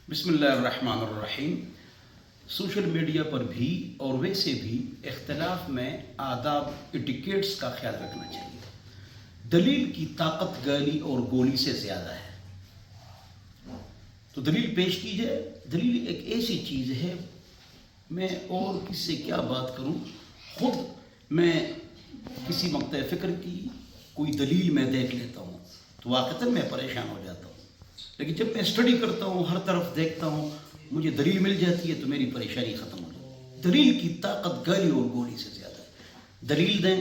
بسم اللہ الرحمن الرحیم۔ سوشل میڈیا پر بھی اور ویسے بھی اختلاف میں آداب ایٹیکیٹس کا خیال رکھنا چاہیے۔ دلیل کی طاقت گالی اور گولی سے زیادہ ہے، تو دلیل پیش کی جائے۔ دلیل ایک ایسی چیز ہے، میں اور کس سے کیا بات کروں، خود میں کسی مقطع فکر کی کوئی دلیل میں دیکھ لیتا ہوں تو واقعتاً میں پریشان ہو جاتا ہوں، لیکن جب میں اسٹڈی کرتا ہوں، ہر طرف دیکھتا ہوں، مجھے دلیل مل جاتی ہے تو میری پریشانی ختم ہو جاتی ہے۔ دلیل کی طاقت گالی اور گولی سے زیادہ ہے۔ دلیل دیں،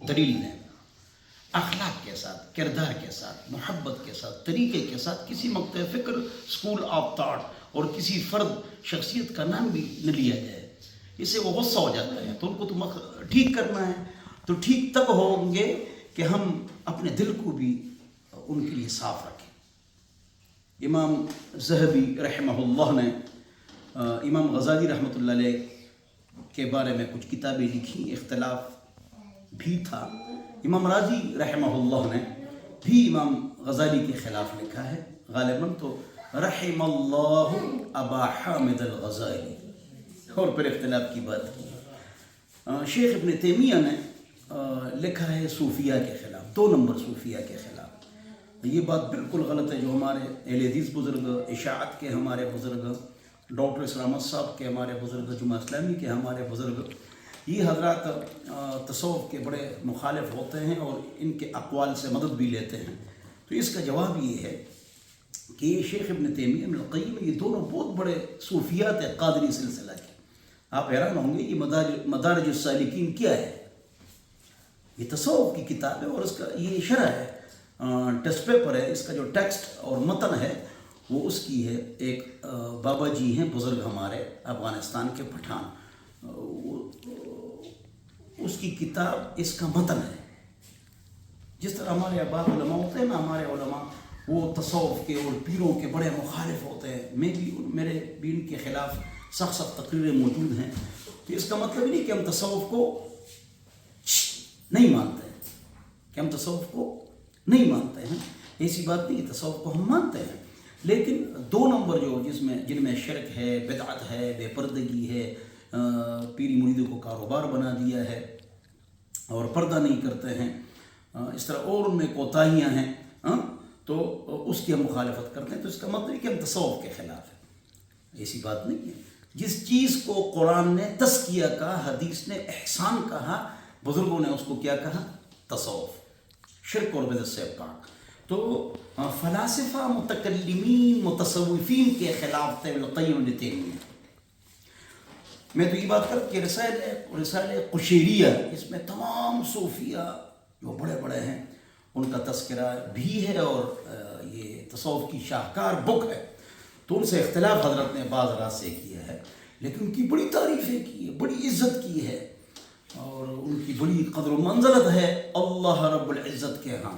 دلیل دیں، اخلاق کے ساتھ، کردار کے ساتھ، محبت کے ساتھ، طریقے کے ساتھ۔ کسی مقطع فکر، اسکول آف تھاٹ اور کسی فرد شخصیت کا نام بھی نہ لیا جائے، اس سے وہ غصہ ہو جاتا ہے۔ تو ان کو تو ٹھیک کرنا ہے، تو ٹھیک تب ہوں گے کہ ہم اپنے دل کو بھی ان کے لیے صاف رکھیں۔ امام ذہبی رحمہ اللہ نے امام غزالی رحمۃ اللہ علیہ کے بارے میں کچھ کتابیں لکھی، اختلاف بھی تھا۔ امام راضی رحمہ اللہ نے بھی امام غزالی کے خلاف لکھا ہے، غالباً تو رحم اللہ ابا حامد الغزالی، اور پھر اختلاف کی بات کی۔ شیخ ابن تیمیہ نے لکھا ہے صوفیہ کے خلاف، 2 نمبر صوفیہ کے خلاف۔ یہ بات بالکل غلط ہے جو ہمارے اہل حدیث بزرگ، اشاعت کے ہمارے بزرگ، ڈاکٹر اسلام صاحب کے ہمارے بزرگ، جمعہ اسلامی کے ہمارے بزرگ، یہ حضرات تصوف کے بڑے مخالف ہوتے ہیں اور ان کے اقوال سے مدد بھی لیتے ہیں۔ تو اس کا جواب یہ ہے کہ یہ شیخ ابن تیمیہ، ابن القیم، یہ دونوں بہت بڑے صوفیات ہیں قادری سلسلہ کے۔ آپ حیران ہوں گے یہ مدارج السالکین کیا ہے؟ یہ تصوف کی کتاب ہے اور اس کا یہ شرح ہے، ٹیسٹ پیپر ہے۔ اس کا جو ٹیکسٹ اور متن ہے وہ اس کی ہے، ایک بابا جی ہیں بزرگ ہمارے افغانستان کے پٹھان، اس کی کتاب اس کا متن ہے۔ جس طرح ہمارے اباء علماء ہوتے ہیں نا، ہمارے علماء وہ تصوف کے اور پیروں کے بڑے مخالف ہوتے ہیں، میرے بھی ان کے خلاف سخت سخت تقریریں موجود ہیں۔ تو اس کا مطلب نہیں کہ ہم تصوف کو نہیں مانتے ہیں، کہ ہم تصوف کو نہیں مانتے ہیں، ایسی بات نہیں، تصوف کو ہم مانتے ہیں، لیکن 2 نمبر جن میں شرک ہے، بدعت ہے، بے پردگی ہے، پیری مریدوں کو کاروبار بنا دیا ہے اور پردہ نہیں کرتے ہیں، اس طرح اور ان میں کوتاہیاں ہیں، تو اس کی ہم مخالفت کرتے ہیں۔ تو اس کا مطلب ہے کہ ہم تصوف کے خلاف ہیں، ایسی بات نہیں ہے۔ جس چیز کو قرآن نے تزکیہ کہا، حدیث نے احسان کہا، بزرگوں نے اس کو کیا کہا؟ تصوف، شرک اور بدعت سے پاک۔ تو فلاسفہ، متکلمین، متصوفین کے خلاف تھے ابن القیم ابن تیمیہ۔ میں تو یہ بات کرتا کہ رسالہ قشیریہ، اس میں تمام صوفیہ جو بڑے بڑے ہیں ان کا تذکرہ بھی ہے، اور یہ تصوف کی شاہکار بک ہے۔ تو ان سے اختلاف حضرت نے بعض رات سے کیا ہے، لیکن ان کی بڑی تعریفیں کی ہے، بڑی عزت کی ہے، اور ان کی بڑی قدر و منزلت ہے اللہ رب العزت کے ہاں۔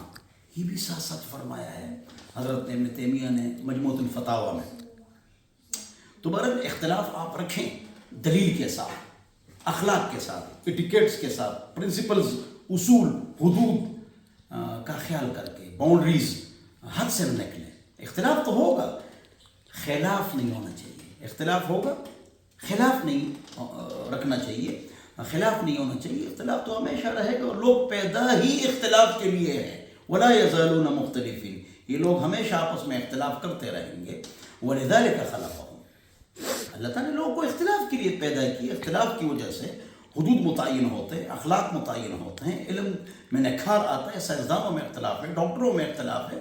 یہ بھی ساتھ ساتھ فرمایا ہے حضرت ابن تیمیہ نے مجموعۃ الفتاوی میں۔ تو بہرحال اختلاف آپ رکھیں دلیل کے ساتھ، اخلاق کے ساتھ، ایٹیکیٹس کے ساتھ، پرنسپلز، اصول، حدود کا خیال کر کے، باؤنڈریز حد سے نہ نکلیں۔ اختلاف تو ہوگا، خلاف نہیں ہونا چاہیے۔ اختلاف ہوگا، خلاف نہیں رکھنا چاہیے، خلاف نہیں ہونا چاہیے۔ اختلاف تو ہمیشہ رہے گا، اور لوگ پیدا ہی اختلاف کے لیے ہیں۔ ولا یزالون مختلفین، یہ لوگ ہمیشہ آپس میں اختلاف کرتے رہیں گے۔ ولذلک خلقهم، اللہ تعالیٰ نے لوگوں کو اختلاف کے لیے پیدا کیا۔ اختلاف کی وجہ سے حدود متعین ہوتے ہیں، اخلاق متعین ہوتے ہیں، علم میں نکھار آتا ہے، سائنسدانوں میں اختلاف ہے، ڈاکٹروں میں اختلاف ہے۔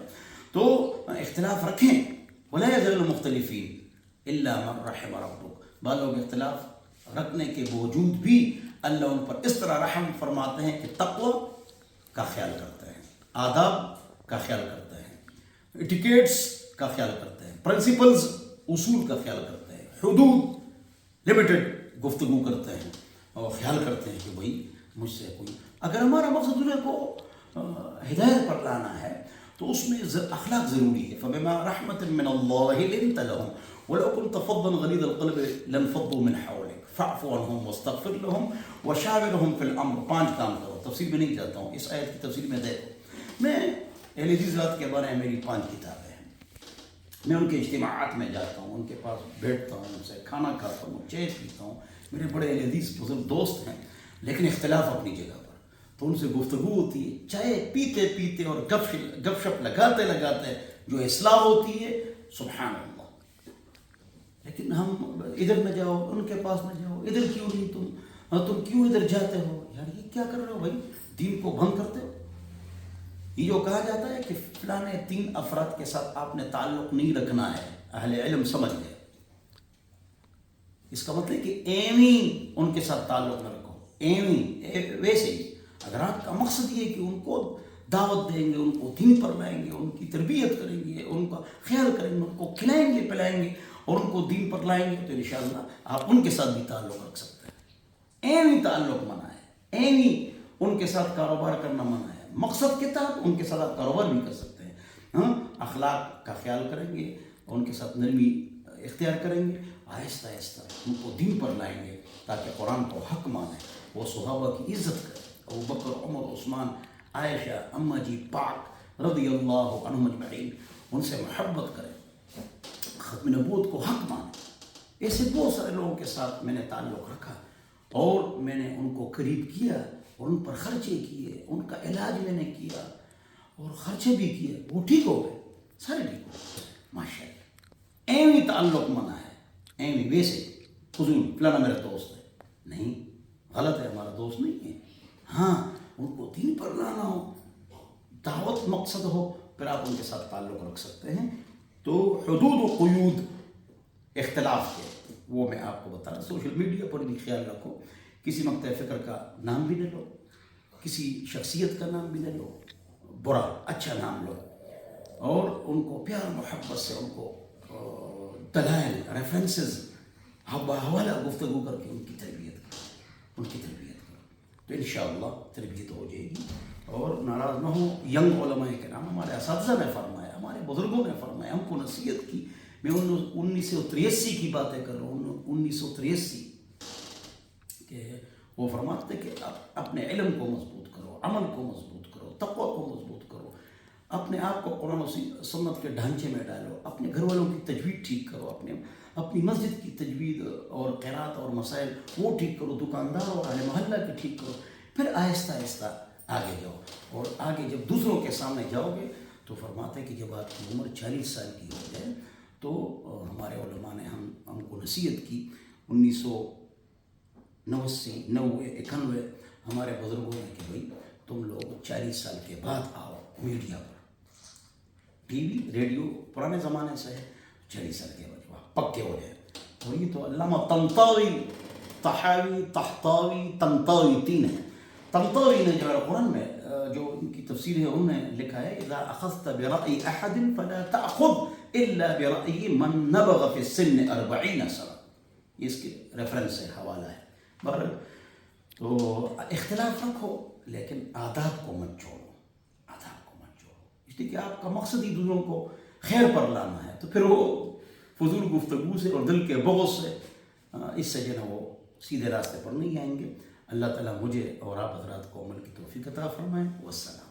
تو اختلاف رکھیں، ولا یزالون مختلفین الا من رحم ربک۔ بعض لوگ اختلاف رکھنے کے باوجود بھی اللہ ان پر اس طرح رحم فرماتے ہیں کہ تقوی کا خیال کرتے ہیں، آداب کا خیال کرتے ہیں، ایٹیکیٹس کا خیال کرتے ہیں، پرنسپلز، اصول کا خیال کرتے ہیں، حدود، لمیٹڈ گفتگو کرتے ہیں، اور خیال کرتے ہیں کہ بھئی مجھ سے کوئی، اگر ہمارا مقصد دنیا کو ہدایت پر لانا ہے تو اس میں اخلاق ضروری ہے۔ فبما رحمت من اللہ لنت لهم ولو كنت فظا غلیظ القلب لانفضوا من حولك فاعف عنهم واستغفر لهم وشاورهم في الامر۔ 5 کام کرو، تفصیل میں نہیں جاتا ہوں، اس آیت کی تفصیل میں دیکھو۔ میں اہل حدیث ذات کے بارے میں میری 5 کتابیں ہیں، میں ان کے اجتماعات میں جاتا ہوں، ان کے پاس بیٹھتا ہوں، ان سے کھانا کھاتا ہوں، چائے پیتا ہوں، میرے بڑے حدیث بزرگ دوست ہیں، لیکن اختلاف اپنی جگہ پر، تو ان سے گفتگو ہوتی ہے، چائے پیتے پیتے اور گپ شپ لگاتے لگاتے جو اصلاح ہوتی ہے، سبحان اللہ۔ لیکن ہم ادھر نہ جاؤ، ان کے پاس نہ جاؤ، ادھر کیوں نہیں تم کیوں ادھر جاتے ہو؟ یار یہ کیا کر رہے ہو بھائی، دین کو بھنگ کرتے ہو۔ یہ جو کہا جاتا ہے کہ فلاں 3 افراد کے ساتھ آپ نے تعلق نہیں رکھنا ہے، اہل علم سمجھ گئے، اس کا مطلب کہ ایویں ان کے ساتھ تعلق نہ رکھو، ایویں ویسے ہی۔ اگر آپ کا مقصد یہ ہے کہ ان کو دعوت دیں گے، ان کو دین پر لائیں گے، ان کی تربیت کریں گے، ان کا خیال کریں گے، ان کو کھلائیں گے پلائیں گے اور ان کو دین پر لائیں گے، تو انشاءاللہ آپ ان کے ساتھ بھی تعلق رکھ سکتے ہیں۔ ایویں تعلق منع ہے، ایویں ان کے ساتھ کاروبار کرنا منع ہے۔ مقصد کے تحت ان کے ساتھ آپ کاروبار بھی کر سکتے ہیں، اخلاق کا خیال کریں گے، ان کے ساتھ نرمی اختیار کریں گے، آہستہ آہستہ ان کو دین پر لائیں گے تاکہ قرآن کو حق مانے، وہ صحابہ کی عزت کرے، ابو بکر، عمر، عثمان، عائشہ، اماں جی پاک رضی اللہ عنہم اجمعین، ان سے محبت کرے، ختم نبوت کو حق مانے۔ ایسے بہت سارے لوگوں کے ساتھ میں نے تعلق رکھا اور میں نے ان کو قریب کیا اور ان پر خرچے کیے، ان کا علاج میں نے کیا اور خرچے بھی کیے، وہ ٹھیک ہو گئے، سارے ٹھیک ہو گئے ماشاء اللہ۔ ایویں تعلق منع ہے، ایویں ویسے فضول فلانا میرا دوست ہے، نہیں، غلط ہے، ہمارا دوست نہیں ہے۔ ہاں ان کو دین پر لانا ہو، دعوت مقصد ہو، پھر آپ ان کے ساتھ تعلق رکھ سکتے ہیں۔ تو حدود و قیود اختلاف کے وہ میں آپ کو بتا رہا ہوں۔ سوشل میڈیا پر بھی خیال رکھو، کسی مقطع فکر کا نام بھی نہ لو، کسی شخصیت کا نام بھی نہ لو، برا اچھا نام لو، اور ان کو پیار محبت سے ان کو دلائل ریفرنسز حوالہ گفتگو کر کے ان کی تربیت کرو، تو انشاءاللہ تربیت ہو جائے گی۔ اور ناراض نہ ہو، ینگ علماء کرام، ہمارے اساتذہ نے فرمایا، ہمارے بزرگوں نے فرمایا، ہم کو نصیحت کی، میں 1983 کی باتیں کر رہا ہوں، 1983 کہ وہ فرماتے کہ اپنے علم کو مضبوط کرو، عمل کو مضبوط کرو، تقوی کو مضبوط کرو، اپنے آپ کو قرآن و سنت کے ڈھانچے میں ڈالو، اپنے گھر والوں کی تجوید ٹھیک کرو، اپنی مسجد کی تجوید اور قرات اور مسائل وہ ٹھیک کرو، دکاندار اور اہل محلہ کی ٹھیک کرو، پھر آہستہ آہستہ آگے جاؤ، اور آگے جب دوسروں کے سامنے جاؤ گے تو فرماتے ہیں کہ جب آپ کی عمر 40 سال کی ہو جائے تو ہمارے علماء نے ہم کو نصیحت کی، 1990 ہمارے بزرگوں نے کہ بھائی تم لوگ 40 سال کے بعد آؤ میڈیا پر، ٹی وی ریڈیو پرانے زمانے سے ہے، 40 سال کے بعد پکے ہو جائے۔ اور یہ تو علامہ طنطاوی، طحاوی، طحطاوی، طنطاوی 3 ہیں۔ طنطاوی نے جو قرآن میں جو ان کی تفسیر ہے انہوں نے لکھا ہے اذا اخذت برأی احد فلا تأخذ الا برأی من نبغ فی السن 40 سنہ، یہ اس کے ریفرنس ہے، حوالہ ہے۔ بہرحال تو اختلاف رکھو لیکن آداب کو مت چھوڑو، اس لیے کہ آپ کا مقصد ہی دوسروں کو خیر پر لانا ہے، تو پھر وہ فضول گفتگو سے اور دل کے بغض سے اس سے جو ہے وہ سیدھے راستے پر نہیں آئیں گے۔ اللہ تعالیٰ مجھے اور آپ حضرات کو عمل کی توفیق عطا فرمائیں۔ والسلام۔